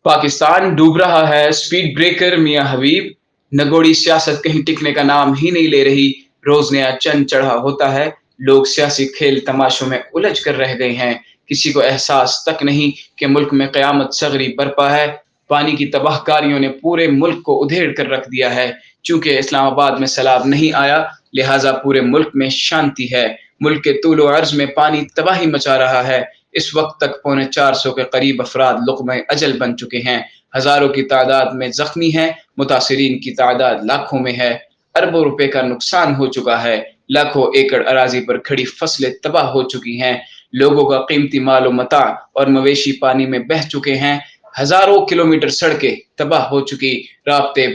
पाकिस्तान डूब रहा है, स्पीड ब्रेकर मियां हबीब, नगोड़ी सियासत कहीं टिकने का नाम ही नहीं ले रही, रोज नया चंद चढ़ा होता है, लोग सियासी खेल तमाशों में उलझ कर रह गए हैं, किसी को एहसास तक नहीं कि मुल्क में कयामत सगरी बरपा है, पानी की तबाहकारियों ने पूरे मुल्क को उधेड़ कर रख दिया है, चूंकि इस्लामाबाद में सैलाब नहीं आया, लिहाजा पूरे मुल्क में शांति है, मुल्क के तूलो अर्ज में पानी तबाही मचा रहा है, इस वक्त तक 450 के करीब अफराद लुक़्मे अजल बन चुके हैं, हजारों की तादाद में जख्मी हैं, मुतासरीन की तादाद लाखों में है, अरबों रुपए का नुकसान हो चुका है, लाखों एकड़ अराजी पर खड़ी फसलें तबाह हो चुकी हैं, लोगों का कीमती मालो मता और मवेशी पानी में बह चुके हैं, हजारों किलोमीटर सड़कें तबाह हो चुकी, रास्ते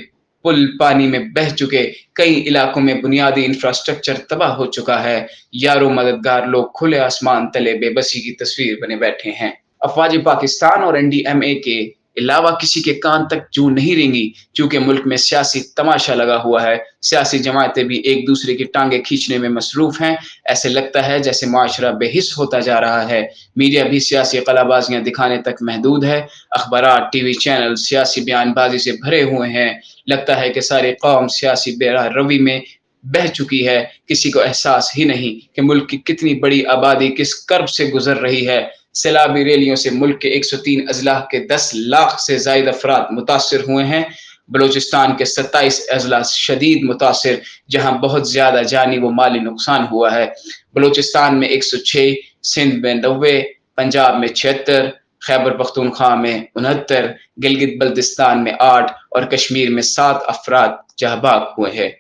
पुल पानी में बह चुके, कई इलाकों में बुनियादी इंफ्रास्ट्रक्चर तबाह हो चुका है, यारों मददगार लोग खुले आसमान तले बेबसी की तस्वीर बने बैठे हैं। अफवाज पाकिस्तान और एनडीएमए के अलावा किसी के कान तक जू नहीं रेंगी, चूंकि मुल्क में सियासी तमाशा लगा हुआ है, सियासी जमातें भी एक दूसरे की टांगे खींचने में मसरूफ हैं, ऐसे लगता है जैसे माशरा बेहिस होता जा रहा है, मीडिया भी सियासी कलाबाजियां दिखाने तक महदूद है, अखबार टीवी चैनल सियासी बयानबाजी से भरे हुए हैं, लगता है कि सारी कौम सियासी बेरा रवि में बह चुकी है, किसी को एहसास ही नहीं कि मुल्क की कितनी बड़ी आबादी किस कर्ब से गुजर रही है, सैलाबी रैलियों से मुल्क के 103 अजला के 10 लाख से ज्यादा अफराद मुतासर हुए हैं, बलूचिस्तान के 27 अजला शदीद मुतासर, जहां बहुत ज्यादा जानी व माली नुकसान हुआ है, बलूचिस्तान में 106, सिंध में 90, पंजाब में 76, खैबर पख्तूनख्वा में 69, गिलगित बल्तिस्तान में 8 और कश्मीर में 7 अफराद जहबाक हुए हैं।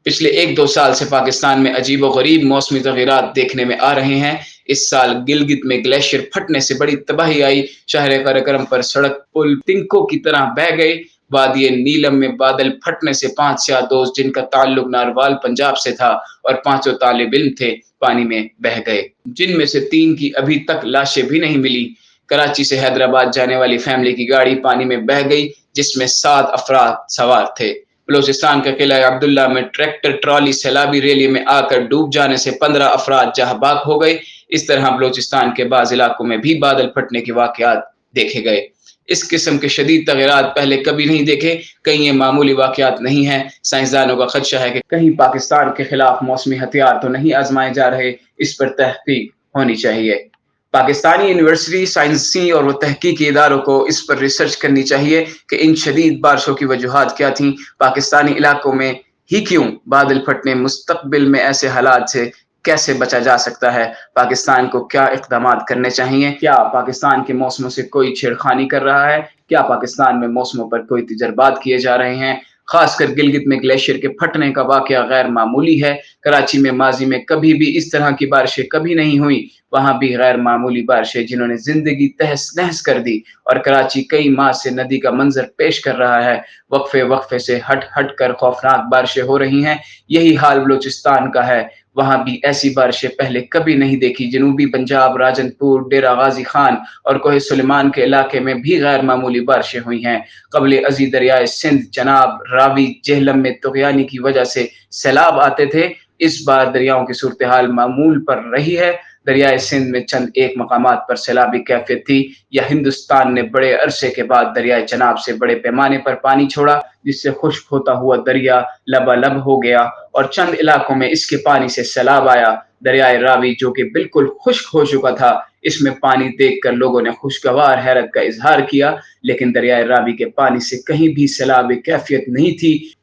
पिछले 1-2 साल से पाकिस्तान में अजीब व गरीब मौसमी तगीरात देखने में आ रहे हैं, इस साल गिलगित में ग्लेशियर फटने से बड़ी तबाही आई, शहर कराकरम पर सड़क पुल तिनकों की तरह बह गई, वादी नीलम में बादल फटने से 5 सियाह दोस्त जिनका ताल्लुक नारवाल पंजाब से था और 5 तालिब इल्म थे, पानी में बह गए, जिनमें से 3 की अभी तक लाशें भी नहीं मिली। कराची से हैदराबाद जाने वाली फैमिली की गाड़ी पानी में बह गई, जिसमें 7 अफराद सवार थे। बलूचिस्तान के किला अब्दुल्ला में ट्रैक्टर ट्रॉली सैलाबी रैली में आकर डूब जाने से 15 अफराद जहां हो गए, इस तरह बलूचिस्तान के बाज़ इलाकों में भी बादल फटने के वाकयात देखे गए। इस किस्म के शदीद तगीरात पहले कभी नहीं देखे, कहीं ये मामूली वाकयात नहीं है, साइंसदानों का खदशा है कि कहीं पाकिस्तान के खिलाफ मौसमी हथियार तो नहीं आजमाए जा रहे, इस पर तहकीक होनी चाहिए। पाकिस्तानी यूनिवर्सिटी साइंसी और तहकीकी इदारों को इस पर रिसर्च करनी चाहिए कि इन शदीद बारिशों की वजूहात क्या थीं, पाकिस्तानी इलाकों में ही क्यों बादल फटने, मुस्तकबिल में ऐसे हालात से कैसे बचा जा सकता है, पाकिस्तान को क्या इक़दामात करने चाहिए, क्या पाकिस्तान के मौसमों से कोई छेड़खानी कर रहा है, क्या पाकिस्तान में मौसमों पर कोई तजर्बात किए जा रहे हैं, खासकर गिलगित में ग्लेशियर के फटने का वाकया गैर मामूली है, कराची में माजी में कभी भी इस तरह की बारिशें कभी नहीं हुई, वहां भी गैर मामूली बारिशें जिन्होंने जिंदगी तहस नहस कर दी और कराची कई माह से नदी का मंजर पेश कर रहा है, वक्फे वक्फे से हट हट कर खौफनाक बारिशें हो रही हैं, यही हाल बलूचिस्तान का है, वहां भी ऐसी बारिशें पहले कभी नहीं देखी, जनूबी पंजाब, राजनपुर, डेरा गाजी खान और कोहे सुलेमान के इलाके में भी गैर मामूली बारिशें हुई हैं, कबले अजी दरियाए सिंध, चनाब, रावी, जेहलम में तुग़यानी की वजह से सैलाब आते थे, इस बार दरियाओं की सूरत हाल मामूल पर रही है, दरियाए सिंध में चंद एक मकामात पर सैलाबी कैफियत थी, या हिंदुस्तान ने बड़े अरसे के बाद दरियाए चनाब से बड़े पैमाने पर पानी छोड़ा, जिससे खुश्क होता हुआ दरिया लबालब हो गया और चंद इलाकों में इसके पानी से सैलाब आया, दरियाए रावी जो कि बिल्कुल खुश्क हो चुका था, इसमें पानी देखकर लोगों ने खुशगवार हैरत का इजहार किया, लेकिन दरियाए रावी के पानी से कहीं भी सैलाबी कैफियत नहीं थी।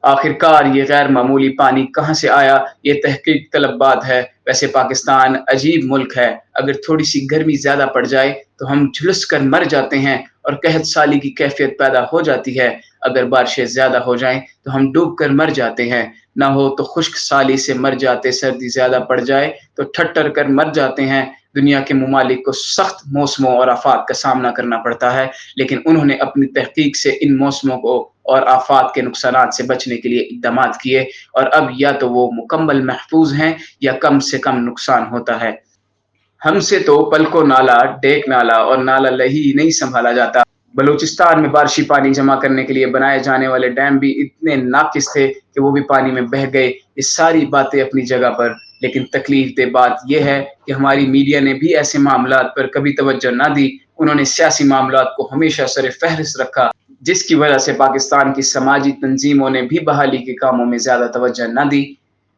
आखिरकार ये गैर मामूली पानी कहाँ से आया, ये तहकीक तलब बात है। वैसे पाकिस्तान अजीब मुल्क है, अगर थोड़ी सी गर्मी ज्यादा पड़ जाए तो हम झुलस कर मर जाते हैं और कहत साली की कैफियत पैदा हो जाती है, अगर बारिशें ज्यादा हो जाएं तो हम डूब कर मर जाते हैं, ना हो तो खुश्क साली से मर जाते, सर्दी ज्यादा पड़ जाए तो ठट्टर कर मर जाते हैं। दुनिया के ममालिक को सख्त मौसमों और आफात का सामना करना पड़ता है, लेकिन उन्होंने अपनी तहकीक से इन मौसमों को और आफात के नुकसानात से बचने के लिए इक़दामात किए और अब या तो वो मुकम्मल महफूज हैं या कम से कम नुकसान होता है। हमसे तो पलको नाला, डेक नाला और नाला लही नहीं संभाला जाता। बलूचिस्तान में बारिशी पानी जमा करने के लिए बनाए जाने वाले डैम भी इतने नाकिस थे कि वो भी पानी में बह गए। ये सारी बातें अपनी जगह पर لیکن تکلیف دہ بات یہ ہے کہ ہماری میڈیا نے بھی ایسے معاملات پر کبھی توجہ نہ دی، انہوں نے سیاسی معاملات کو ہمیشہ سر فہرست رکھا، جس کی وجہ سے پاکستان کی سماجی تنظیموں نے بھی بحالی کے کاموں میں زیادہ توجہ نہ دی۔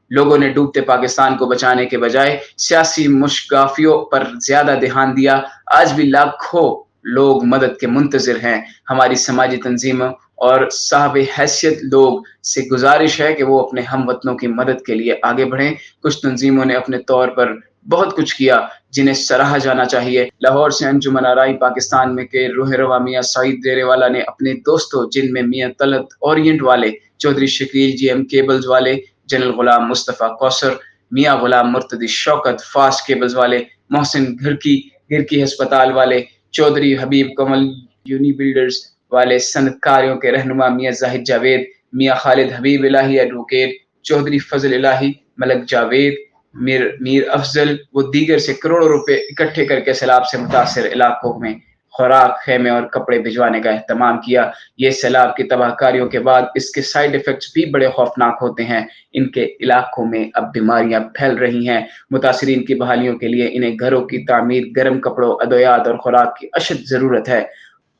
لوگوں نے ڈوبتے پاکستان کو بچانے کے بجائے سیاسی مشگافیوں پر زیادہ دھیان دیا۔ آج بھی لاکھوں لوگ مدد کے منتظر ہیں۔ ہماری سماجی تنظیموں اور صاحب حیثیت لوگ سے گزارش ہے کہ وہ اپنے ہم وطنوں کی مدد کے لیے آگے بڑھیں۔ کچھ تنظیموں نے اپنے طور پر بہت کچھ کیا جنہیں سراہا جانا چاہیے۔ لاہور سے انجمن آرائی پاکستان میں کے روح رواں میاں سعید ڈیرے والا نے اپنے دوستوں، جن میں میاں طلعت اورینٹ والے، Chaudhry Shakeel G M cables والے، جنرل غلام مصطفیٰ کوثر، میاں غلام مرتضی شوکت، فاسٹ کیبلز والے، محسن گھرکی ہسپتال والے، چودھری حبیب کمل یونی بلڈرز والے، صنعت کاریوں کے رہنما میاں زاہد جاوید، میاں خالد حبیب الہی ایڈوکیٹ، چودھری فضل الہی، ملک جاوید، میر افضل و دیگر سے کروڑوں روپے اکٹھے کر کے سیلاب سے متاثر علاقوں میں خوراک، خیمے اور کپڑے بھجوانے کا اہتمام کیا۔ یہ سیلاب کی تباہ کاریوں کے بعد اس کے سائیڈ ایفیکٹس بھی بڑے خوفناک ہوتے ہیں۔ ان کے علاقوں میں اب بیماریاں پھیل رہی ہیں۔ متاثرین کی بحالیوں کے لیے انہیں گھروں کی تعمیر، گرم کپڑوں، ادویات اور خوراک کی اشد ضرورت ہے۔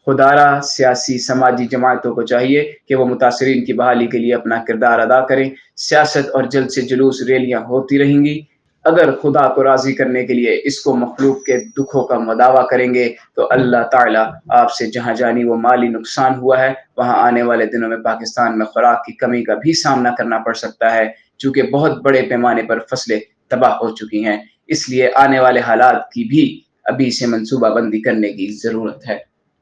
خدارہ سیاسی سماجی جماعتوں کو چاہیے کہ وہ متاثرین کی بحالی کے لیے اپنا کردار ادا کریں۔ سیاست اور جلد سے جلوس ریلیاں ہوتی رہیں گی۔ اگر خدا کو راضی کرنے کے لیے اس کو مخلوق کے دکھوں کا مداوع کریں گے تو اللہ تعالیٰ آپ سے جہاں جانی وہ مالی نقصان ہوا ہے، وہاں آنے والے دنوں میں پاکستان میں خوراک کی کمی کا بھی سامنا کرنا پڑ سکتا ہے، چونکہ بہت بڑے پیمانے پر فصلیں تباہ ہو چکی ہیں۔ اس لیے آنے والے حالات کی بھی ابھی سے منصوبہ بندی کرنے کی ضرورت ہے۔